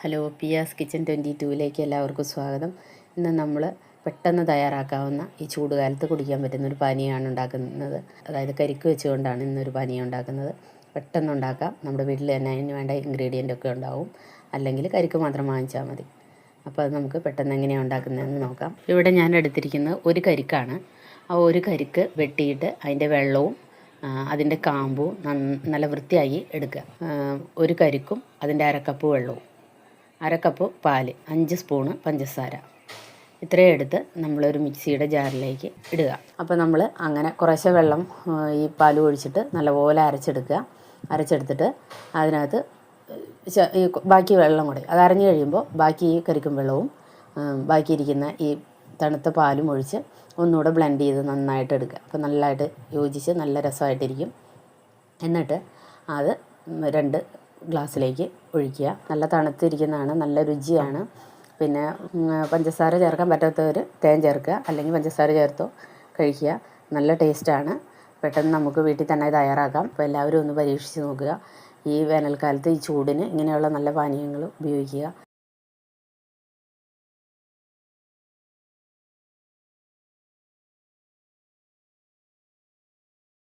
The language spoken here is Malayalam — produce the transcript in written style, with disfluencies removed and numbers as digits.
ഹലോ, പിയാസ് കിച്ചൻ 22ലേക്ക് എല്ലാവർക്കും സ്വാഗതം. ഇന്ന് നമ്മൾ പെട്ടെന്ന് തയ്യാറാക്കാവുന്ന ഈ ചൂടുകാലത്ത് കുടിക്കാൻ പറ്റുന്ന ഒരു പാനീയമാണ് ഉണ്ടാക്കുന്നത്. അതായത് കരിക്ക് വെച്ചുകൊണ്ടാണ് ഇന്നൊരു പാനീയം ഉണ്ടാക്കുന്നത്. പെട്ടെന്ന് ഉണ്ടാക്കാം. നമ്മുടെ വീട്ടിൽ തന്നെ അതിന് വേണ്ട ഇൻഗ്രീഡിയൻ്റ് ഒക്കെ ഉണ്ടാവും. അല്ലെങ്കിൽ കരിക്ക് മാത്രം വാങ്ങിച്ചാൽ മതി. അപ്പോൾ അത് നമുക്ക് പെട്ടെന്ന് എങ്ങനെയാണ് ഉണ്ടാക്കുന്നതെന്ന് നോക്കാം. ഇവിടെ ഞാൻ എടുത്തിരിക്കുന്നത് ഒരു കരിക്കാണ്. ആ ഒരു കരിക്ക് വെട്ടിയിട്ട് അതിൻ്റെ വെള്ളവും അതിൻ്റെ കാമ്പും നല്ല വൃത്തിയായി എടുക്കുക. ഒരു കരിക്കും അതിൻ്റെ അരക്കപ്പ് വെള്ളവും, അരക്കപ്പ് പാല്, 5 സ്പൂണ് പഞ്ചസാര, ഇത്രയും എടുത്ത് നമ്മളൊരു മിക്സിയുടെ ജാറിലേക്ക് ഇടുക. അപ്പോൾ നമ്മൾ അങ്ങനെ കുറേശ്ശെ വെള്ളം ഈ പാൽ ഒഴിച്ചിട്ട് നല്ലപോലെ അരച്ചെടുത്തിട്ട് അതിനകത്ത് ഈ ബാക്കി വെള്ളം കൂടി അത് അരഞ്ഞു കഴിയുമ്പോൾ ബാക്കി ഈ കരിക്കും വെള്ളവും ബാക്കിയിരിക്കുന്ന ഈ തണുത്ത പാലും ഒഴിച്ച് ഒന്നുകൂടെ ബ്ലെൻഡ് ചെയ്ത് നന്നായിട്ട് എടുക്കുക. അപ്പോൾ നല്ലതായിട്ട് യോജിച്ച് നല്ല രസമായിട്ടിരിക്കും. എന്നിട്ട് അത് 2 ഗ്ലാസ്സിലേക്ക് ഒഴിക്കുക. നല്ല തണുത്തിരിക്കുന്നതാണ്, നല്ല രുചിയാണ്. പിന്നെ പഞ്ചസാര ചേർക്കാൻ പറ്റാത്തവർ തേൻ ചേർക്കുക, അല്ലെങ്കിൽ പഞ്ചസാര ചേർത്തോ കഴിക്കുക. നല്ല ടേസ്റ്റാണ്. പെട്ടെന്ന് നമുക്ക് വീട്ടിൽ തന്നെ തയ്യാറാക്കാം. അപ്പോൾ എല്ലാവരും ഒന്ന് പരീക്ഷിച്ച് നോക്കുക. ഈ വേനൽക്കാലത്ത് ഈ ചൂടിന് ഇങ്ങനെയുള്ള നല്ല പാനീയങ്ങൾ ഉപയോഗിക്കുക.